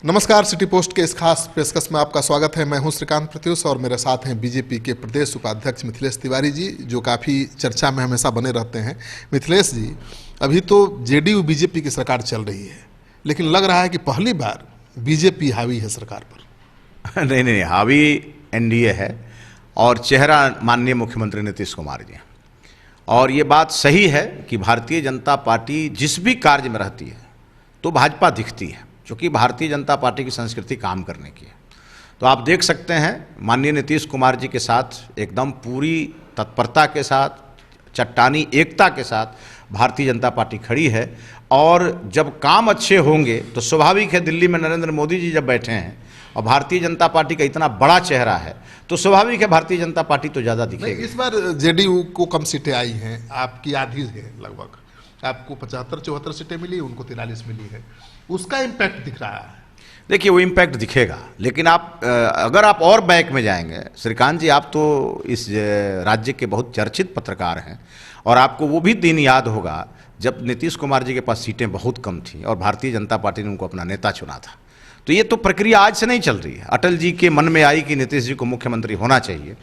नमस्कार, city post के इस खास पेशकश में आपका स्वागत है। मैं हूं श्रीकांत प्रत्युष और मेरे साथ हैं बीजेपी के प्रदेश उपाध्यक्ष मिथिलेश तिवारी जी, जो काफ़ी चर्चा में हमेशा बने रहते हैं। मिथिलेश जी, अभी तो जेडीयू बीजेपी की सरकार चल रही है, लेकिन लग रहा है कि पहली बार बीजेपी हावी है सरकार पर। नहीं, हावी एनडीए है और चेहरा माननीय मुख्यमंत्री नीतीश कुमार जी हैं। और ये बात सही है कि भारतीय जनता पार्टी जिस भी कार्य में रहती है तो भाजपा दिखती है, क्योंकि भारतीय जनता पार्टी की संस्कृति काम करने की है। तो आप देख सकते हैं माननीय नीतीश कुमार जी के साथ एकदम पूरी तत्परता के साथ, चट्टानी एकता के साथ भारतीय जनता पार्टी खड़ी है। और जब काम अच्छे होंगे तो स्वाभाविक है, दिल्ली में नरेंद्र मोदी जी जब बैठे हैं और भारतीय जनता पार्टी का इतना बड़ा चेहरा है तो स्वाभाविक है भारतीय जनता पार्टी तो ज़्यादा दिखेगी। इस बार जेडीयू को कम सीटें आई हैं, आपकी आधी है लगभग। आपको 75-74 सीटें मिली, उनको 43 मिली है। उसका इम्पैक्ट दिख रहा है। देखिए, वो इम्पैक्ट दिखेगा, लेकिन आप अगर आप और बैक में जाएंगे, श्रीकांत जी, आप तो इस राज्य के बहुत चर्चित पत्रकार हैं और आपको वो भी दिन याद होगा जब नीतीश कुमार जी के पास सीटें बहुत कम थीं और भारतीय जनता पार्टी ने उनको अपना नेता चुना था। तो ये तो प्रक्रिया आज से नहीं चल रही है। अटल जी के मन में आई कि नीतीश जी को मुख्यमंत्री होना चाहिए,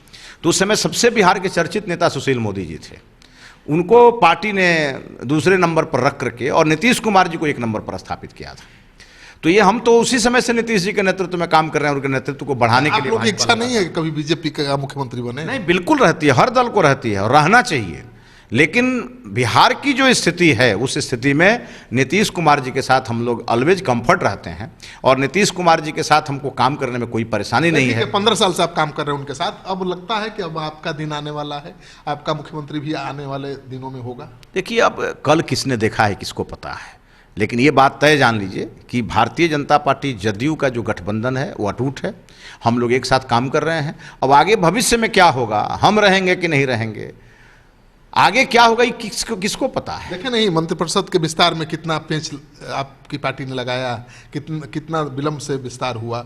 तो उस समय सबसे बिहार के चर्चित नेता सुशील मोदी जी थे। उनको पार्टी ने दूसरे नंबर पर रख करके और नीतीश कुमार जी को एक नंबर पर स्थापित किया था। तो ये हम तो उसी समय से नीतीश जी के नेतृत्व में काम कर रहे हैं, उनके नेतृत्व को बढ़ाने के लिए। आप लोगों की इच्छा नहीं है कि कभी बीजेपी का मुख्यमंत्री बने? नहीं, बिल्कुल रहती है, हर दल को रहती है और रहना चाहिए। लेकिन बिहार की जो स्थिति है, उस स्थिति में नीतीश कुमार जी के साथ हम लोग ऑलवेज कंफर्ट रहते हैं और नीतीश कुमार जी के साथ हमको काम करने में कोई परेशानी नहीं है। 15 साल से आप काम कर रहे हैं उनके साथ, अब लगता है कि अब आपका दिन आने वाला है, आपका मुख्यमंत्री भी आने वाले दिनों में होगा। देखिए, अब कल किसने देखा है किसको पता है, लेकिन ये बात तय जान लीजिए कि भारतीय जनता पार्टी जदयू का जो गठबंधन है वो अटूट है। हम लोग एक साथ काम कर रहे हैं। अब आगे भविष्य में क्या होगा, हम रहेंगे कि नहीं रहेंगे, आगे क्या होगा, ये किसको पता है। देखे नहीं, मंत्रिपरिषद के विस्तार में कितना पेंच आपकी पार्टी ने लगाया, कितना विलंब से विस्तार हुआ,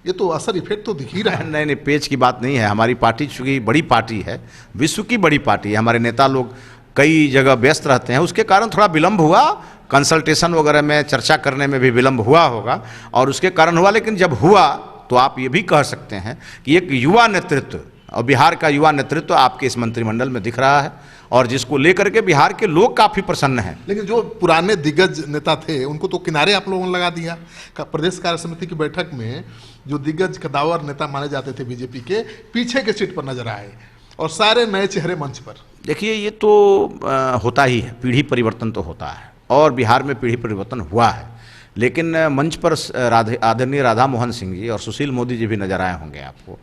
ये तो असर इफेक्ट तो दिख ही रहा है। नहीं, पेच की बात नहीं है। हमारी पार्टी चूंकि बड़ी पार्टी है, विश्व की बड़ी पार्टी है, हमारे नेता लोग कई जगह व्यस्त रहते हैं, उसके कारण थोड़ा विलंब हुआ। कंसल्टेशन वगैरह में चर्चा करने में भी विलंब हुआ होगा और उसके कारण हुआ। लेकिन जब हुआ तो आप ये भी कह सकते हैं कि एक युवा नेतृत्व और बिहार का युवा नेतृत्व आपके इस मंत्रिमंडल में दिख रहा है और जिसको लेकर के बिहार के लोग काफ़ी प्रसन्न हैं। लेकिन जो पुराने दिग्गज नेता थे उनको तो किनारे आप लोगों ने लगा दिया। प्रदेश कार्य समिति की बैठक में जो दिग्गज कदावर नेता माने जाते थे बीजेपी के, पीछे के सीट पर नजर आए और सारे नए चेहरे मंच पर। देखिए, ये तो होता ही है, पीढ़ी परिवर्तन तो होता है और बिहार में पीढ़ी परिवर्तन हुआ है। लेकिन मंच पर आदरणीय राधा मोहन सिंह जी और सुशील मोदी जी भी नजर आए होंगे आपको।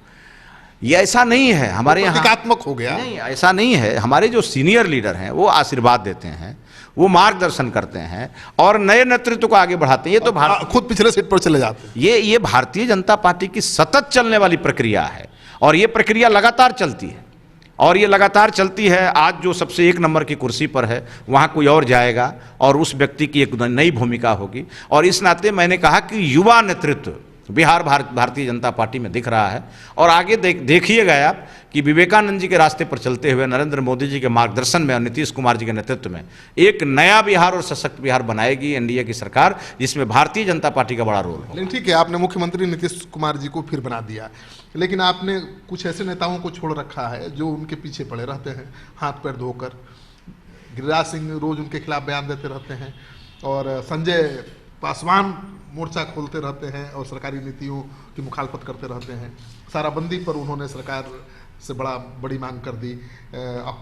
ये ऐसा नहीं है हमारे यहाँ, प्रतीकात्मक हो गया। नहीं, ऐसा नहीं है। हमारे जो सीनियर लीडर हैं वो आशीर्वाद देते हैं, वो मार्गदर्शन करते हैं और नए नेतृत्व को आगे बढ़ाते हैं। ये तो खुद पिछले सीट पर चले जाते हैं। ये भारतीय जनता पार्टी की सतत चलने वाली प्रक्रिया है और ये प्रक्रिया लगातार चलती है और ये लगातार चलती है। आज जो सबसे एक नंबर की कुर्सी पर है वहाँ कोई और जाएगा और उस व्यक्ति की एक नई भूमिका होगी। और इस नाते मैंने कहा कि युवा नेतृत्व बिहार भारतीय जनता पार्टी में दिख रहा है और आगे देखिएगा आप कि विवेकानंद जी के रास्ते पर चलते हुए नरेंद्र मोदी जी के मार्गदर्शन में और नीतीश कुमार जी के नेतृत्व में एक नया बिहार और सशक्त बिहार बनाएगी एनडीए की सरकार, जिसमें भारतीय जनता पार्टी का बड़ा रोल है। लेकिन ठीक है, आपने मुख्यमंत्री नीतीश कुमार जी को फिर बना दिया, लेकिन आपने कुछ ऐसे नेताओं को छोड़ रखा है जो उनके पीछे पड़े रहते हैं हाथ पैर धोकर। गिरिराज सिंह रोज उनके खिलाफ बयान देते रहते हैं और संजय पासवान मोर्चा खोलते रहते हैं और सरकारी नीतियों की मुखालफत करते रहते हैं। साराबंदी पर उन्होंने सरकार से बड़ी मांग कर दी,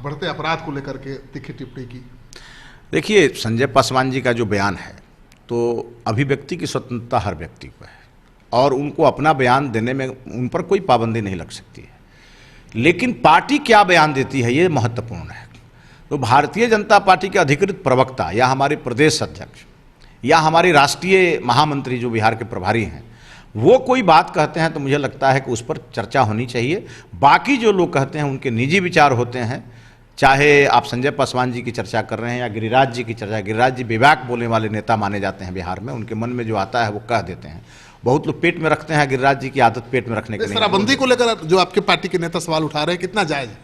बढ़ते अपराध को लेकर के तीखी टिप्पणी की। देखिए, संजय पासवान जी का जो बयान है, तो अभिव्यक्ति की स्वतंत्रता हर व्यक्ति को है और उनको अपना बयान देने में उन पर कोई पाबंदी नहीं लग सकती है। लेकिन पार्टी क्या बयान देती है ये महत्वपूर्ण है। तो भारतीय जनता पार्टी के अधिकृत प्रवक्ता या हमारे प्रदेश अध्यक्ष या हमारे राष्ट्रीय महामंत्री जो बिहार के प्रभारी हैं, वो कोई बात कहते हैं तो मुझे लगता है कि उस पर चर्चा होनी चाहिए। बाकी जो लोग कहते हैं उनके निजी विचार होते हैं, चाहे आप संजय पासवान जी की चर्चा कर रहे हैं या गिरिराज जी की चर्चा। गिरिराज जी बेबाक बोलने वाले नेता माने जाते हैं बिहार में, उनके मन में जो आता है वो कह देते हैं। बहुत लोग पेट में रखते हैं, गिरिराज जी की आदत पेट में रखने के लिए। शराबबंदी को लेकर जो आपके पार्टी के नेता सवाल उठा रहे हैं, कितना जायज है?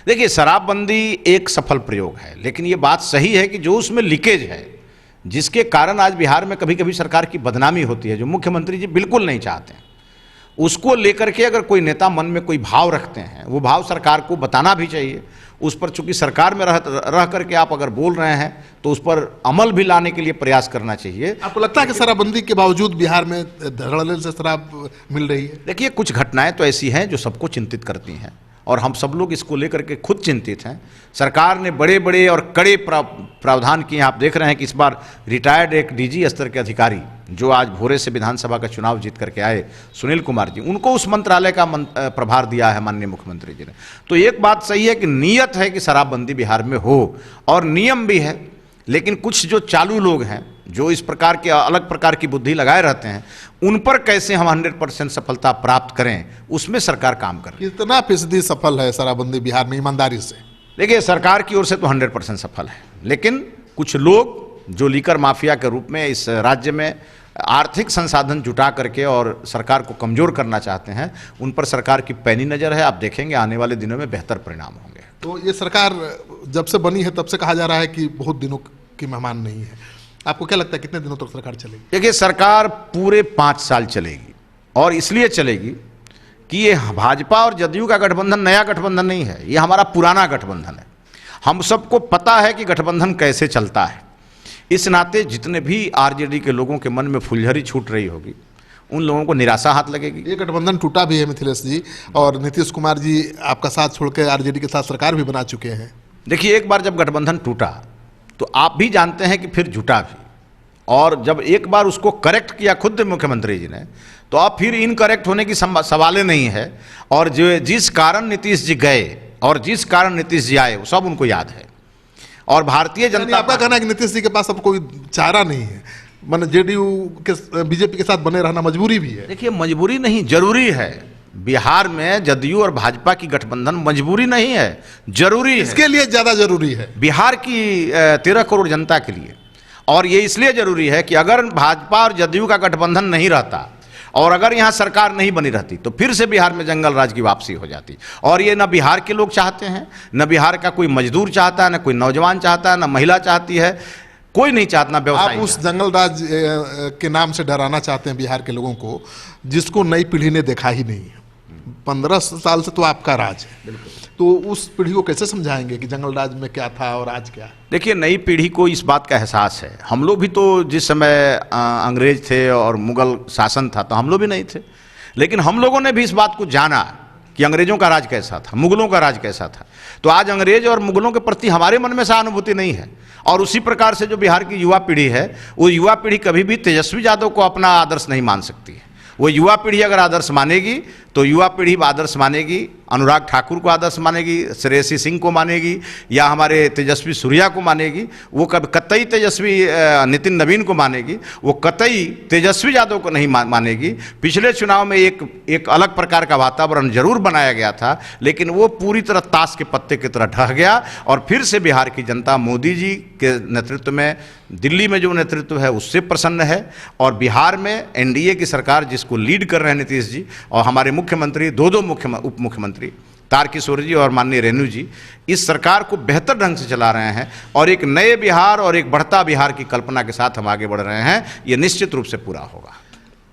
देखिए, शराबबंदी एक सफल प्रयोग है, लेकिन ये बात सही है कि जो उसमें लीकेज है, जिसके कारण आज बिहार में कभी कभी सरकार की बदनामी होती है, जो मुख्यमंत्री जी बिल्कुल नहीं चाहते हैं। उसको लेकर के अगर कोई नेता मन में कोई भाव रखते हैं, वो भाव सरकार को बताना भी चाहिए। उस पर चूंकि सरकार में रह करके आप अगर बोल रहे हैं तो उस पर अमल भी लाने के लिए प्रयास करना चाहिए। आपको लगता है कि शराबबंदी के बावजूद बिहार में धड़ल्ले से शराब मिल रही है? देखिए, कुछ घटनाएं तो ऐसी हैं जो सबको चिंतित करती हैं और हम सब लोग इसको लेकर के खुद चिंतित हैं। सरकार ने बड़े बड़े और कड़े प्रावधान किए हैं। आप देख रहे हैं कि इस बार रिटायर्ड एक डीजी स्तर के अधिकारी जो आज भोरे से विधानसभा का चुनाव जीत करके आए, सुनील कुमार जी, उनको उस मंत्रालय का प्रभार दिया है माननीय मुख्यमंत्री जी ने। तो एक बात सही है कि नीयत है कि शराबबंदी बिहार में हो और नियम भी है, लेकिन कुछ जो चालू लोग हैं जो इस प्रकार के अलग प्रकार की बुद्धि लगाए रहते हैं, उन पर कैसे हम 100% सफलता प्राप्त करें, उसमें सरकार काम कर रही है। कितना फीसदी सफल है शराबबंदी बिहार में ईमानदारी से? देखिए, सरकार की ओर से तो 100% सफल है, लेकिन कुछ लोग जो लीकर माफिया के रूप में इस राज्य में आर्थिक संसाधन जुटा करके और सरकार को कमजोर करना चाहते हैं, उन पर सरकार की पैनी नज़र है। आप देखेंगे आने वाले दिनों में बेहतर परिणाम होंगे। तो ये सरकार जब से बनी है तब से कहा जा रहा है कि बहुत दिनों की मेहमान नहीं है। आपको क्या लगता है कितने दिनों तक सरकार चलेगी? देखिए, सरकार पूरे 5 साल चलेगी और इसलिए चलेगी कि ये भाजपा और जदयू का गठबंधन नया गठबंधन नहीं है, ये हमारा पुराना गठबंधन है। हम सबको पता है कि गठबंधन कैसे चलता है। इस नाते जितने भी आरजेडी के लोगों के मन में फुलझड़ी छूट रही होगी, उन लोगों को निराशा हाथ लगेगी। ये गठबंधन टूटा भी है मिथिलेश जी, और नीतीश कुमार जी आपका साथ छोड़कर आरजेडी के साथ सरकार भी बना चुके हैं। देखिए, एक बार जब गठबंधन टूटा तो आप भी जानते हैं कि फिर जुटा भी, और जब एक बार उसको करेक्ट किया खुद मुख्यमंत्री जी ने, तो अब फिर इनकरेक्ट होने की सवाल नहीं है। और जो जिस कारण नीतीश जी गए और जिस कारण नीतीश जी आए, वो सब उनको याद है। और भारतीय जनता, आपका कहना है कि नीतीश जी के पास अब कोई चारा नहीं है, माने जेडीयू के बीजेपी के साथ बने रहना मजबूरी भी है? देखिए, मजबूरी नहीं, जरूरी है। बिहार में जदयू और भाजपा की गठबंधन मजबूरी नहीं है, जरूरी है। इसके लिए ज्यादा जरूरी है बिहार की 13 करोड़ जनता के लिए। और ये इसलिए जरूरी है कि अगर भाजपा और जदयू का गठबंधन नहीं रहता और अगर यहाँ सरकार नहीं बनी रहती तो फिर से बिहार में जंगल राज की वापसी हो जाती। और ये न बिहार के लोग चाहते हैं, न बिहार का कोई मजदूर चाहता है, न कोई नौजवान चाहता है, न महिला चाहती है, कोई नहीं चाहता, ना व्यवसाय। आप उस जंगल राज के नाम से डराना चाहते हैं बिहार के लोगों को, जिसको नई पीढ़ी ने देखा ही नहीं है। 15 साल से तो आपका राज है, तो उस पीढ़ी को कैसे समझाएंगे कि जंगल राज में क्या था और आज क्या? देखिए, नई पीढ़ी को इस बात का एहसास है। हम लोग भी तो जिस समय अंग्रेज थे और मुगल शासन था तो हम लोग भी नहीं थे, लेकिन हम लोगों ने भी इस बात को जाना कि अंग्रेजों का राज कैसा था, मुगलों का राज कैसा था। तो आज अंग्रेज और मुगलों के प्रति हमारे मन में सहानुभूति नहीं है। और उसी प्रकार से जो बिहार की युवा पीढ़ी है, वो युवा पीढ़ी कभी भी तेजस्वी यादव को अपना आदर्श नहीं मान सकती है। वो युवा पीढ़ी अगर आदर्श मानेगी तो युवा पीढ़ी आदर्श मानेगी, अनुराग ठाकुर को आदर्श मानेगी, श्रेयसी सिंह को मानेगी, या हमारे तेजस्वी सूर्या को मानेगी। वो कभी कतई तेजस्वी नितिन नवीन को मानेगी, वो कतई तेजस्वी यादव को नहीं मानेगी। पिछले चुनाव में एक अलग प्रकार का वातावरण जरूर बनाया गया था, लेकिन वो पूरी तरह ताश के पत्ते की तरह ढह गया। और फिर से बिहार की जनता मोदी जी के नेतृत्व में, दिल्ली में जो नेतृत्व है उससे प्रसन्न है। और बिहार में एनडीए की सरकार जिसको लीड कर रहे हैं नीतीश जी, और हमारे मुख्यमंत्री, दो उप मुख्यमंत्री तारकिशोर जी और माननीय रेणु जी, इस सरकार को बेहतर ढंग से चला रहे हैं। और एक नए बिहार और एक बढ़ता बिहार की कल्पना के साथ हम आगे बढ़ रहे हैं। ये निश्चित रूप से पूरा होगा।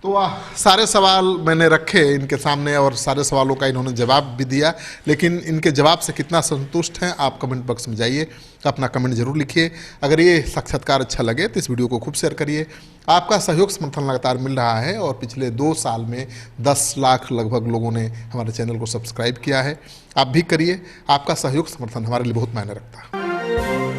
तो सारे सवाल मैंने रखे इनके सामने और सारे सवालों का इन्होंने जवाब भी दिया, लेकिन इनके जवाब से कितना संतुष्ट हैं आप कमेंट बॉक्स में जाइए, अपना कमेंट जरूर लिखिए। अगर ये साक्षात्कार अच्छा लगे तो इस वीडियो को खूब शेयर करिए। आपका सहयोग समर्थन लगातार मिल रहा है और पिछले 2 साल में 10 लाख लगभग लोगों ने हमारे चैनल को सब्सक्राइब किया है। आप भी करिए, आपका सहयोग समर्थन हमारे लिए बहुत मायने रखता है।